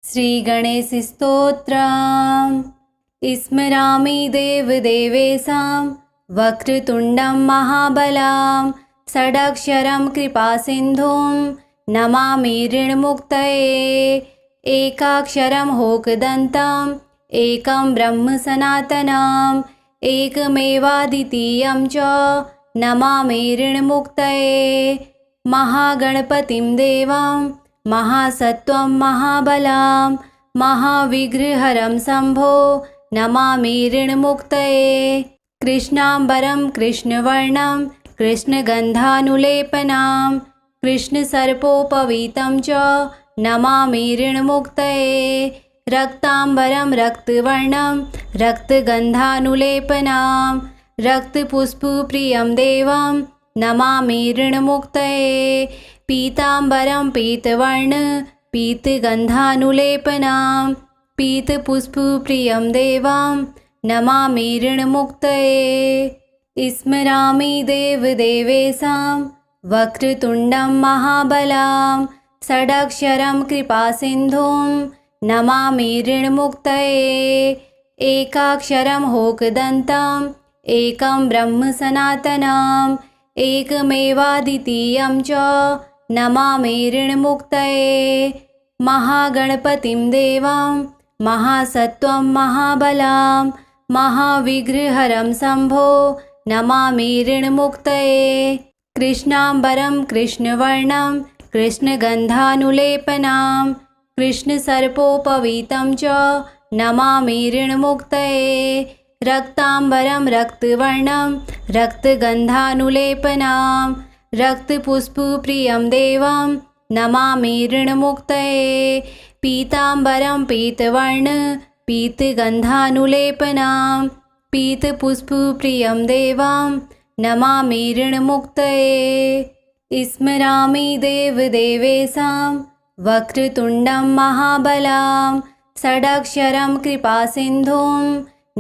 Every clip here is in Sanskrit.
श्रीगणेशस्तोत्रम्। स्मरामि देवदेवेशां वक्रतुण्डं महाबलां षडक्षरं कृपासिन्धुं नमामि ऋणमुक्तये। एकाक्षरं होकदन्तम् एकं ब्रह्म सनातनम् एकमेवाद्वितीयं च नमामि ऋणमुक्तये। महागणपतिं देवं महासत्त्वं महाबलां महाविघ्नहरं शम्भो नमामि ऋणमुक्तये। कृष्णाम्बरं कृष्णवर्णं कृष्णगन्धानुलेपनं कृष्णसर्पोपवीतं च नमामि ऋणमुक्तये। रक्ताम्बरं रक्तवर्णं रक्तगन्धानुलेपनं रक्तपुष्पप्रियं देवं नमामि ऋणमुक्तये। पीताम्बरं पीतवर्ण पीतगन्धानुलेपनं पीतपुष्पप्रियं देवं नमामि ऋणमुक्तये। स्मरामि देवदेवेशां वक्रतुण्डं महाबलां षडक्षरं कृपासिन्धुं नमामि ऋणमुक्तये। एकाक्षरं होकदन्तम् एकं ब्रह्म सनातनम् एकमेवाद्वितीयं च नमामि ऋणमुक्तये। महागणपतिं देवं महासत्त्वं महाबलां महाविघ्नहरं शम्भो नमामि ऋणमुक्तये। कृष्णाम्बरं कृष्णवर्णं कृष्णगन्धानुलेपनं कृष्णसर्पोपवीतं च नमामि ऋणमुक्तये। रक्ताम्बरं रक्तवर्णं रक्तगन्धानुलेपनं रक्तपुष्पप्रियं देवं नमामि ऋणमुक्तये। पीताम्बरं पीतवर्ण पीतगन्धानुलेपनं पीतपुष्पप्रियं देवं नमामि ऋणमुक्तये। स्मरामि देवदेवेशां वक्रतुण्डं महाबलां षडक्षरं कृपासिन्धुं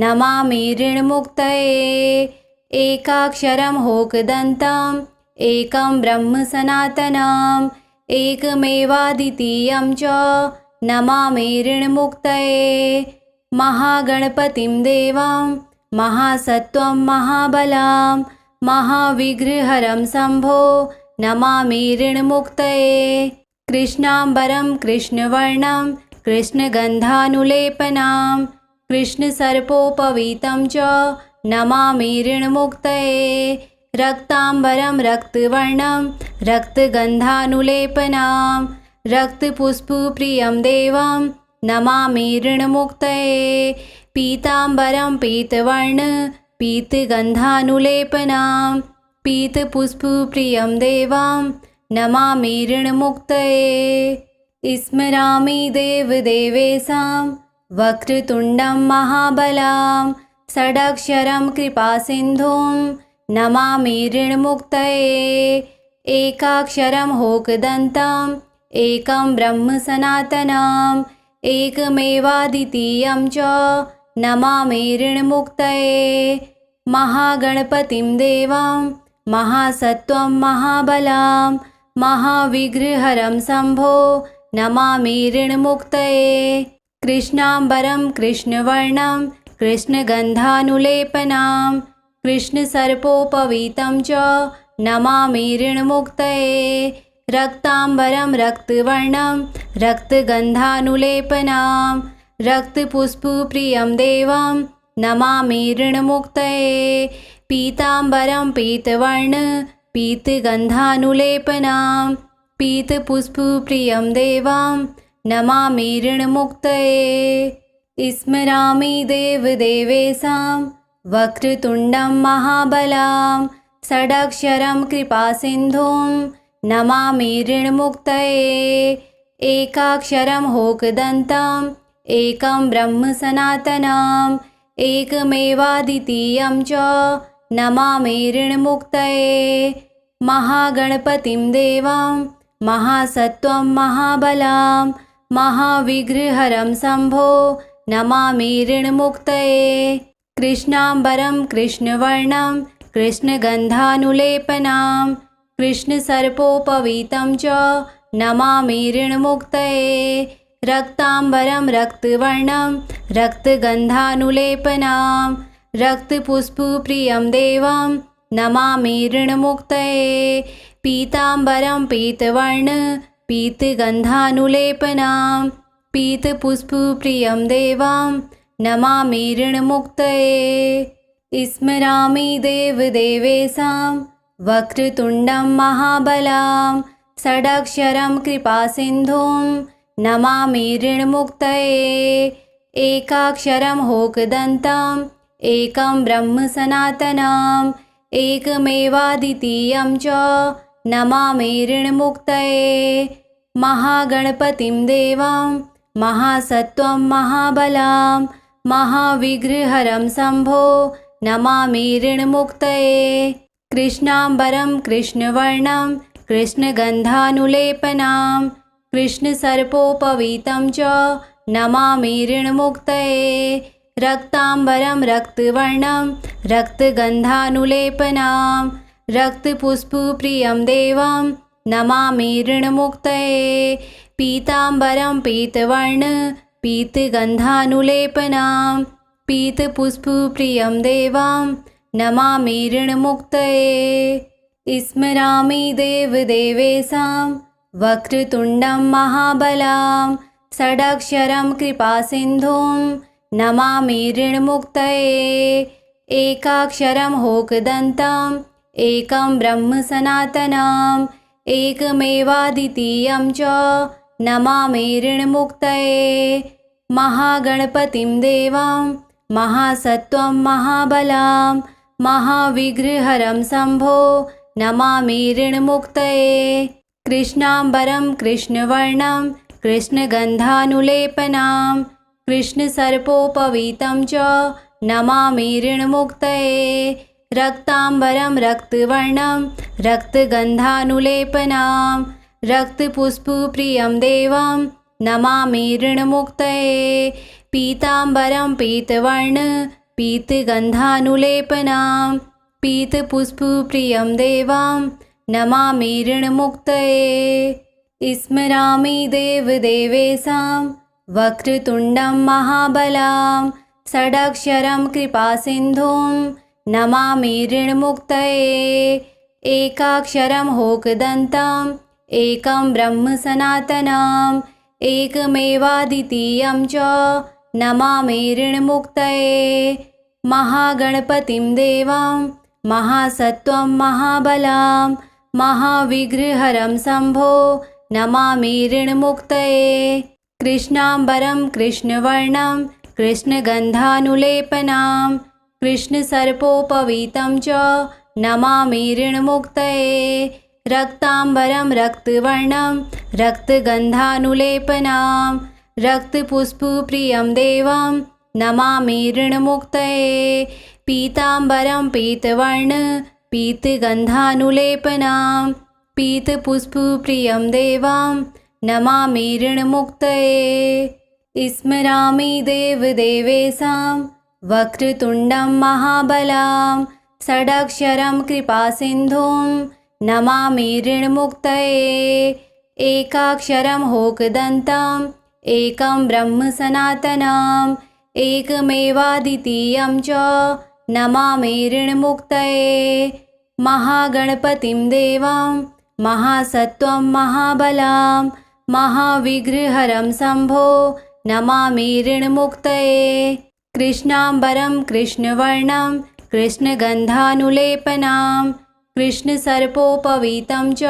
नमामि ऋणमुक्तये। एकाक्षरं होकदन्तम् एकं ब्रह्म सनातनम् एकमेवाद्वितीयं च नमामि ऋणमुक्तये। महागणपतिं देवं महासत्त्वं महाबलां महाविघ्नहरं शम्भो नमामि ऋणमुक्तये। कृष्णाम्बरं कृष्णवर्णं कृष्णगन्धानुलेपनं कृष्णसर्पोपवीतं च नमामि ऋणमुक्तये। रक्ताम्बरं रक्तवर्णं रक्तगन्धानुलेपनं रक्तपुष्पप्रियं देवं नमामि ऋणमुक्तये। पीताम्बरं पीतवर्ण पीतगन्धानुलेपनं पीतपुष्पप्रियं देवं नमामि ऋणमुक्तये। स्मरामि देवदेवेशां वक्रतुण्डं महाबलां षडक्षरं कृपासिन्धुं नमामि ऋणमुक्तये। एकाक्षरं होकदन्तम् एकं ब्रह्म सनातनम् एकमेवाद्वितीयं च नमामि ऋणमुक्तये। महागणपतिं देवं महासत्त्वं महाबलां महाविघ्नहरं शम्भो नमामि ऋणमुक्तये। कृष्णाम्बरं कृष्णवर्णं कृष्णगन्धानुलेपनं कृष्णसर्पोपवीतं च नमामि ऋणमुक्तये। रक्ताम्बरं रक्तवर्णं रक्तगन्धानुलेपनं रक्तपुष्पप्रियं देवं नमामि ऋणमुक्तये। पीताम्बरं पीतवर्ण पीतगन्धानुलेपनं पीतपुष्पप्रियं देवं नमामि ऋणमुक्तये। स्मरामि देवदेवेशां वक्रतुण्डं महाबलां षडक्षरं कृपासिन्धुं नमामि ऋणमुक्तये। एकाक्षरं होकदन्तम् एकं ब्रह्म सनातनम् एकमेवाद्वितीयं च नमामि ऋणमुक्तये। महागणपतिं देवं महासत्त्वं महाबलां महाविघ्नहरं शम्भो नमामि ऋणमुक्तये। कृष्णाम्बरं कृष्णवर्णं कृष्णगन्धानुलेपनं कृष्णसर्पोपवीतं च नमामि ऋणमुक्तये। रक्ताम्बरं रक्तवर्णं रक्तगन्धानुलेपनां रक्तपुष्पप्रियं देवं नमामि ऋणमुक्तये पीताम्बरं पीतवर्ण पीतगन्धानुलेपनां पीतपुष्पप्रियं देवं नमामि ऋणमुक्तये स्मरामि देवदेवेशां वक्रतुण्डं महाबलां षडक्षरं कृपासिन्धुं नमामि ऋणमुक्तये एकाक्षरं होकदन्तम् एकं ब्रह्म सनातनम् एकमेवाद्वितीयं च नमामि ऋणमुक्तये महागणपतिं देवं महासत्त्वं महाबलां महाविग्रहरं शम्भो नमामि ऋणमुक्तये कृष्णाम्बरं कृष्णवर्णं कृष्णगन्धानुलेपनां कृष्णसर्पोपवीतं च नमामि ऋणमुक्तये रक्ताम्बरं रक्तवर्णं रक्तगन्धानुलेपनां रक्तपुष्पप्रियं देवं नमामि ऋणमुक्तये पीताम्बरं पीतवर्ण पीतगन्धानुलेपनां पीतपुष्पप्रियं देवं नमामि ऋणमुक्तये स्मरामि देवदेवेशां वक्रतुण्डं महाबलां षडक्षरं कृपासिन्धुं नमामि ऋणमुक्तये एकाक्षरं होकदन्तम् एकं ब्रह्म सनातनम् एकमेवाद्वितीयं च नमामि ऋणमुक्तये महागणपतिं देवं महासत्त्वं महाबलां महाविग्रहरं शम्भो नमामि ऋणमुक्तये कृष्णाम्बरं कृष्णवर्णं कृष्णगन्धानुलेपनां कृष्णसर्पोपवीतं च नमामि ऋणमुक्तये रक्ताम्बरं रक्तवर्णं रक्तगन्धानुलेपनां रक्तपुष्पप्रियं देवं नमामि ऋणमुक्तये पीताम्बरं पीतवर्ण पीतगन्धानुलेपनां पीतपुष्पप्रियं देवं नमामि ऋणमुक्तये स्मरामि देवदेवेशां वक्रतुण्डं महाबलां षडक्षरं कृपासिन्धुं नमामि ऋणमुक्तये एकाक्षरं होकदन्तम् एकं ब्रह्म सनातनम् एकमेवाद्वितीयं च नमामि ऋणमुक्तये महागणपतिं देवं महासत्त्वं महाबलां महाविग्रहरं शम्भो नमामि ऋणमुक्तये कृष्णाम्बरं कृष्णवर्णं कृष्णगन्धानुलेपनां कृष्णसर्पोपवीतं च नमामि ऋणमुक्तये रक्ताम्बरं रक्तवर्णं रक्तगन्धानुलेपनां रक्तपुष्पप्रियं देवं नमामि ऋणमुक्तये पीताम्बरं पीतवर्ण पीतगन्धानुलेपनां पीतपुष्पप्रियं देवं नमामि ऋणमुक्तये स्मरामि देवदेवेशां वक्रतुण्डं महाबलां षडक्षरं कृपासिन्धुं नमामि ऋणमुक्तये एकाक्षरं होकदन्तम् एकं ब्रह्म सनातनम् एकमेवाद्वितीयं च नमामि ऋणमुक्तये महागणपतिं देवं महासत्त्वं महाबलां महाविग्रहरं शम्भो नमामि ऋणमुक्तये कृष्णाम्बरं कृष्णवर्णं कृष्णगन्धानुलेपनां कृष्णसर्पोपवीतं च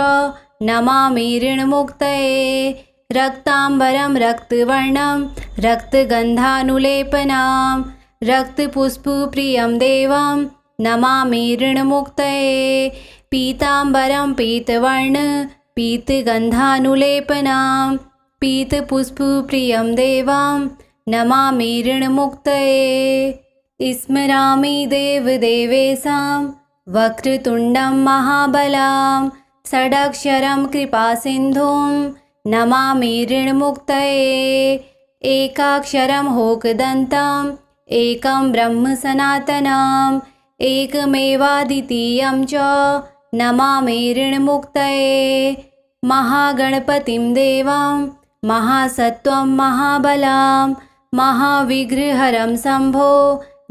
नमामि ऋणमुक्तये रक्ताम्बरं रक्तवर्णं रक्तगन्धानुलेपनां रक्तपुष्पप्रियं देवं नमामि ऋणमुक्तये पीताम्बरं पीतवर्ण पीतगन्धानुलेपनां पीतपुष्पप्रियं देवं नमामि ऋणमुक्तये स्मरामि देवदेवेशां वक्रतुण्डं महाबलां षडक्षरं कृपासिन्धुं नमामि ऋणमुक्तये एकाक्षरं होकदन्तम् एकं ब्रह्म सनातनम् एकमेवाद्वितीयं च नमामि ऋणमुक्तये महागणपतिं देवं महासत्त्वं महाबलां महाविघ्नहरं शम्भो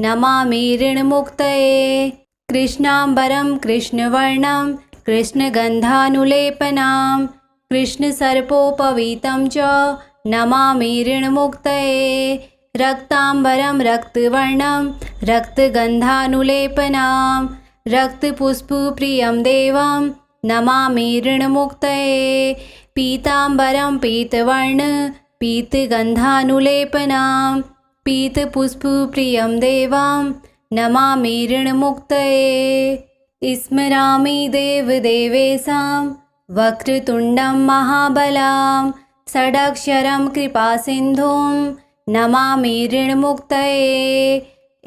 नमामि ऋणमुक्तये। कृष्णाम्बरं कृष्णवर्णं कृष्णगन्धानुलेपनां कृष्णसर्पोपवीतं च नमामि ऋणमुक्तये। रक्ताम्बरं रक्तवर्णं रक्तगन्धानुलेपनां रक्तपुष्पप्रियं देवं नमामि ऋणमुक्तये। पीताम्बरं पीतवर्ण पीतगन्धानुलेपनां पीतपुष्पप्रियं देवं नमामि ऋणमुक्तये। स्मरामि देवदेवेशां वक्रतुण्डं महाबलां षडक्षरं कृपासिन्धुं नमामि ऋणमुक्तये।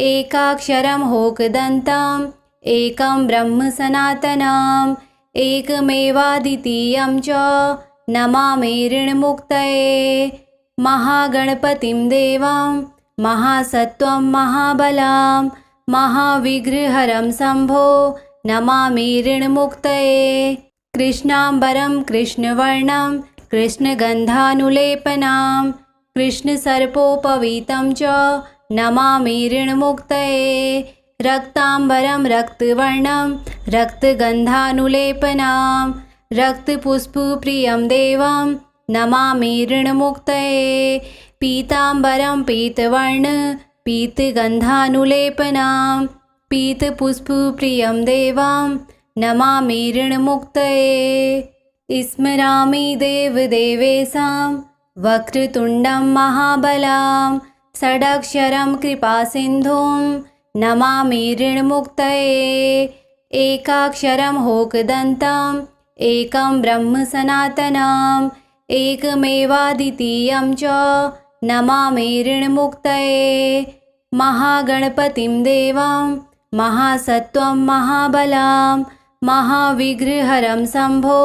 एकाक्षरं होकदन्तम् एकं ब्रह्म सनातनम् एकमेवाद्वितीयं च नमामि ऋणमुक्तये। महागणपतिं देवं महासत्त्वं महाबलां महाविघ्नहरं शम्भो नमामि ऋणमुक्तये। कृष्णाम्बरं कृष्णवर्णं कृष्णगन्धानुलेपनां कृष्णसर्पोपवीतं च नमामि ऋणमुक्तये। रक्ताम्बरं रक्तवर्णं रक्तगन्धानुलेपनां रक्तपुष्पप्रियं देवं नमामि ऋणमुक्तये। पीताम्बरं पीतवर्ण पीतगन्धानुलेपनां पीतपुष्पप्रियं देवं नमामि ऋणमुक्तये। स्मरामि देवदेवेशां वक्रतुण्डं महाबलां षडक्षरं कृपासिन्धुं नमामि ऋणमुक्तये। एकाक्षरं होकदन्तम् एकं ब्रह्म सनातनम् एकमेवाद्वितीयं च नमामि ऋणमुक्तये। महागणपतिं देवं महासत्त्वं महाबलां महाविघ्नहरं शम्भो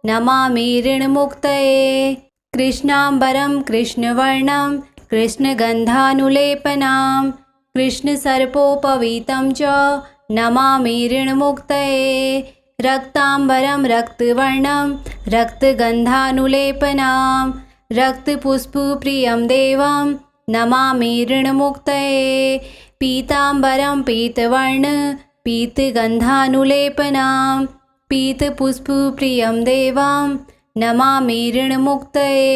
नमामि ऋणमुक्तये। कृष्णाम्बरं कृष्णवर्णं कृष्णगन्धानुलेपनां कृष्णसर्पोपवीतं च नमामि ऋणमुक्तये। रक्ताम्बरं रक्तवर्णं रक्तगन्धानुलेपनां रक्तपुष्पप्रियं देवं नमामि ऋणमुक्तये। पीताम्बरं पीतवर्ण पीतगन्धानुलेपनां पीतपुष्पप्रियं देवं नमामि ऋणमुक्तये।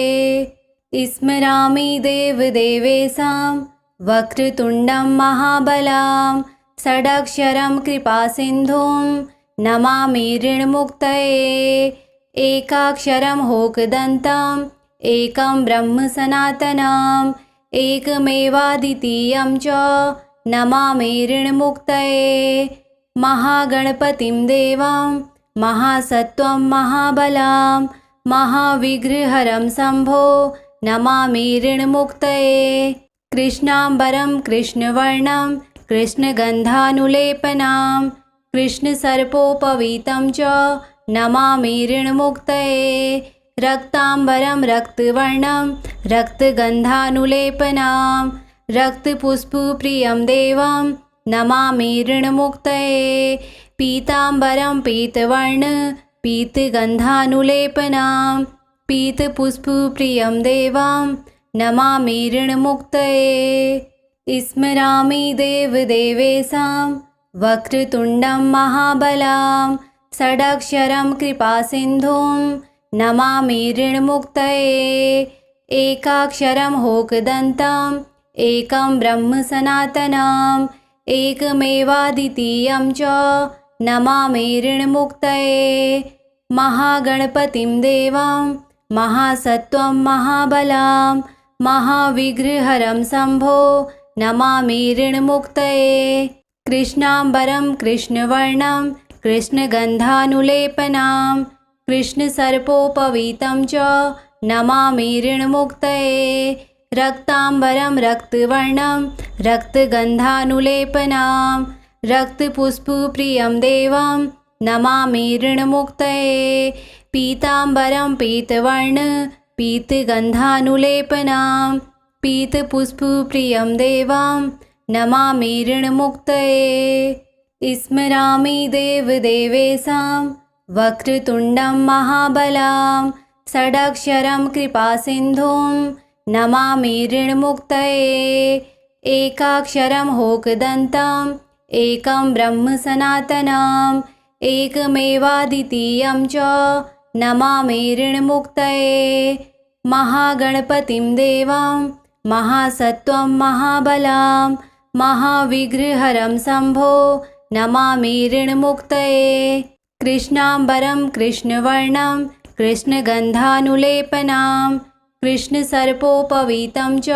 स्मरामि देवदेवेशां वक्रतुण्डं महाबलां षडक्षरं कृपासिन्धुं नमामि ऋणमुक्तये। एकाक्षरं होकदन्तम् एकं ब्रह्म सनातनम् एकमेवाद्वितीयं च नमामि ऋणमुक्तये। महागणपतिं देवं महासत्त्वं महाबलां महाविघ्नहरं शम्भो नमामि ऋणमुक्तये। कृष्णाम्बरं कृष्णवर्णं कृष्णगन्धानुलेपनां कृष्णसर्पोपवीतं च नमामि ऋणमुक्तये। रक्ताम्बरं रक्तवर्णं रक्तगन्धानुलेपनां रक्तपुष्पप्रियं देवं नमामि ऋणमुक्तये। पीताम्बरं पीतवर्ण पीतगन्धानुलेपनां पीतपुष्पप्रियं देवं नमामि ऋणमुक्तये। स्मरामि देवदेवेशां वक्रतुण्डं महाबलां षडक्षरं कृपासिन्धुं नमामि ऋणमुक्तये। एकाक्षरं होकदन्तम् एकं ब्रह्म सनातनम् एकमेवाद्वितीयं च नमामि ऋणमुक्तये। महागणपतिं देवं महासत्त्वं महाबलां महाविघ्नहरं शम्भो नमामि ऋणमुक्तये। कृष्णाम्बरं कृष्णवर्णं कृष्णगन्धानुलेपनां कृष्णसर्पोपवीतं च नमामि ऋणमुक्तये। रक्ताम्बरं रक्तवर्णं रक्तगन्धानुलेपनां रक्तपुष्पप्रियं देवं नमामि ऋणमुक्तये। पीताम्बरं पीतवर्ण पीतगन्धानुलेपनां पीतपुष्पप्रियं देवं नमामि ऋणमुक्तये। स्मरामि देवदेवेशां वक्रतुण्डं महाबलां षडक्षरं कृपासिन्धुं नमामि ऋणमुक्तये। एकाक्षरं होकदन्तम् एकं ब्रह्म सनातनम् एकमेवाद्वितीयं च नमामि ऋणमुक्तये। महागणपतिं देवं महासत्त्वं महाबलं महाविघ्नहरं शम्भो नमामि ऋणमुक्तये। कृष्णाम्बरं कृष्णवर्णं कृष्णगन्धानुलेपनं कृष्णसर्पोपवीतं च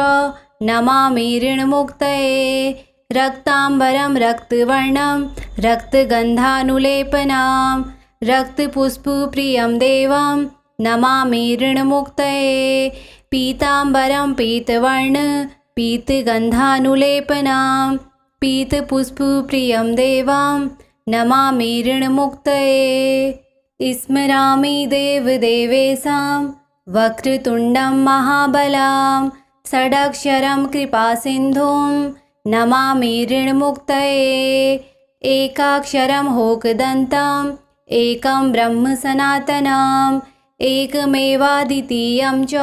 नमामि ऋणमुक्तये। रक्ताम्बरं रक्तवर्णं रक्तगन्धानुलेपनं रक्तपुष्पप्रियं देवं नमामि ऋणमुक्तये। पीताम्बरं पीतवर्णं पीतगन्धानुलेपनं पीतपुष्पप्रियं देवं नमामि ऋणमुक्तये। स्मरामि देवदेवेशां वक्रतुण्डं महाबलं षडक्षरं कृपासिन्धुं नमामि ऋणमुक्तये। एकाक्षरं होकदन्तम् एकं ब्रह्म सनातनम् एकमेवाद्वितीयं च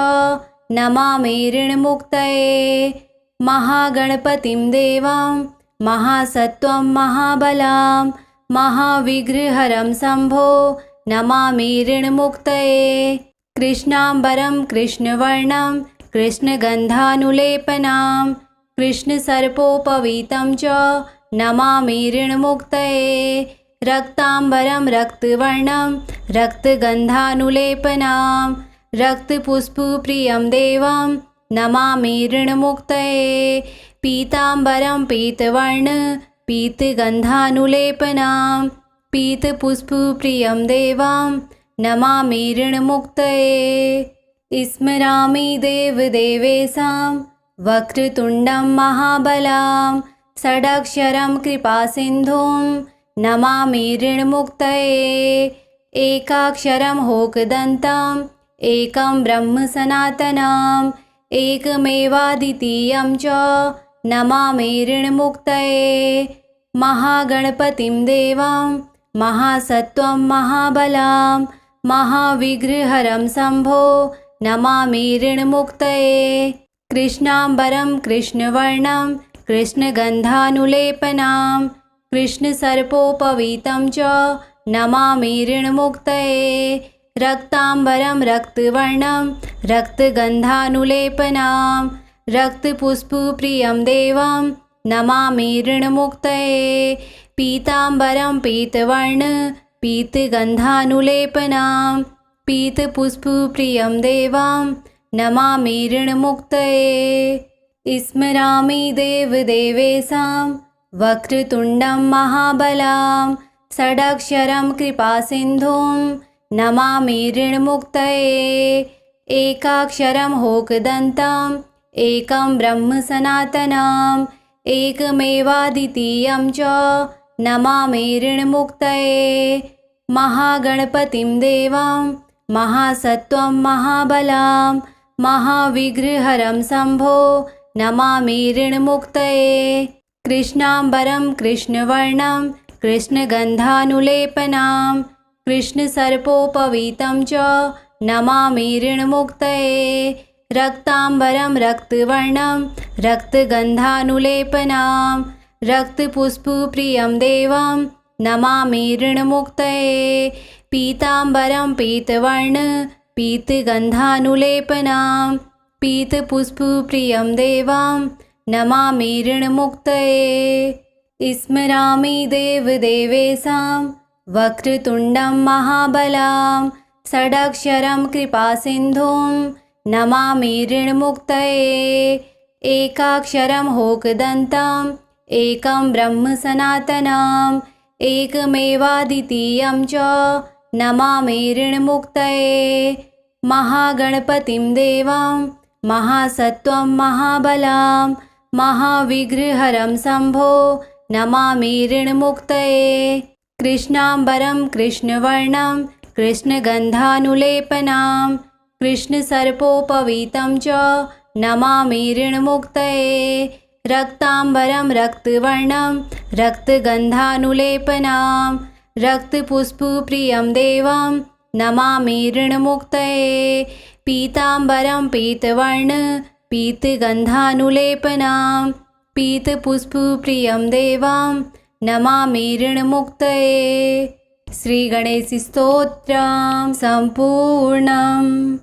नमामि ऋणमुक्तये। महागणपतिं देवं महासत्त्वं महाबलं महाविघ्नहरं शम्भो नमामि ऋणमुक्तये। कृष्णाम्बरं कृष्णवर्णं कृष्णगन्धानुलेपनं कृष्णसर्पोपवीतं च नमामि ऋणमुक्तये। रक्ताम्बरं रक्तवर्णं रक्तगन्धानुलेपनं रक्तपुष्पप्रियं देवं नमामि ऋणमुक्तये। पीताम्बरं पीतवर्णं पीतगन्धानुलेपनं पीतपुष्पप्रियं देवं नमामि ऋणमुक्तये। स्मरामि देवदेवेशां वक्रतुण्डं महाबलं षडक्षरं कृपासिन्धुं नमामि ऋणमुक्तये। एकाक्षरं होकदन्तम् एकं ब्रह्म सनातनम् एकमेवाद्वितीयं च नमामि ऋणमुक्तये। महागणपतिं देवं महासत्त्वं महाबलं महाविघ्नहरं शम्भो नमामि ऋणमुक्तये। कृष्णाम्बरं कृष्णवर्णं कृष्णगन्धानुलेपनं कृष्णसर्पोपवीतं च नमामि ऋणमुक्तये। रक्ताम्बरं रक्तवर्णं रक्तगन्धानुलेपनं रक्तपुष्पप्रियं देवं नमामि ऋणमुक्तये। पीताम्बरं पीतवर्णं पीतगन्धानुलेपनं पीतपुष्पप्रियं देवं नमामि ऋणमुक्तये। स्मरामि देवदेवेशां वक्रतुण्डं महाबलं षडक्षरं कृपासिन्धुं नमामि ऋणमुक्तये। एकाक्षरं होकदन्तम् एकं ब्रह्म सनातनम् एकमेवाद्वितीयं च नमामि ऋणमुक्तये। महागणपतिं देवं महासत्त्वं महाबलं महाविघ्नहरं शम्भो नमामि ऋणमुक्तये। कृष्णाम्बरं कृष्णवर्णं कृष्णगन्धानुलेपनं कृष्णसर्पोपवीतं च नमामि ऋणमुक्तये। रक्ताम्बरं रक्तवर्णं रक्तगन्धानुलेपनं रक्तपुष्पप्रियं देवं नमामि ऋणमुक्तये। पीताम्बरं पीतवर्णं पीतगन्धानुलेपनं पीतपुष्पप्रियं देवं नमामि ऋणमुक्तये। स्मरामि देवदेवेशां वक्रतुण्डं महाबलं षडक्षरं कृपासिन्धुं नमामि ऋणमुक्तये। एकाक्षरं होकदन्तम् एकं ब्रह्म सनातनम् एकमेवाद्वितीयं च नमामि ऋणमुक्तये। महागणपतिं देवं महासत्त्वं महाबलं महाविघ्नहरं शम्भो नमामि ऋणमुक्तये। कृष्णाम्बरं कृष्णवर्णं कृष्णगन्धानुलेपनं कृष्णसर्पोपवीतं च नमामि ऋणमुक्तये। रक्ताम्बरं रक्तवर्णं रक्तगन्धानुलेपनं रक्तपुष्पप्रियं देवं नमामि ऋणमुक्तये पीताम्बरं पीतवर्ण पीतगन्धानुलेपनां पीतपुष्पप्रियं देवां नमामि ऋणमुक्तये। श्रीगणेशस्तोत्रं सम्पूर्णम्।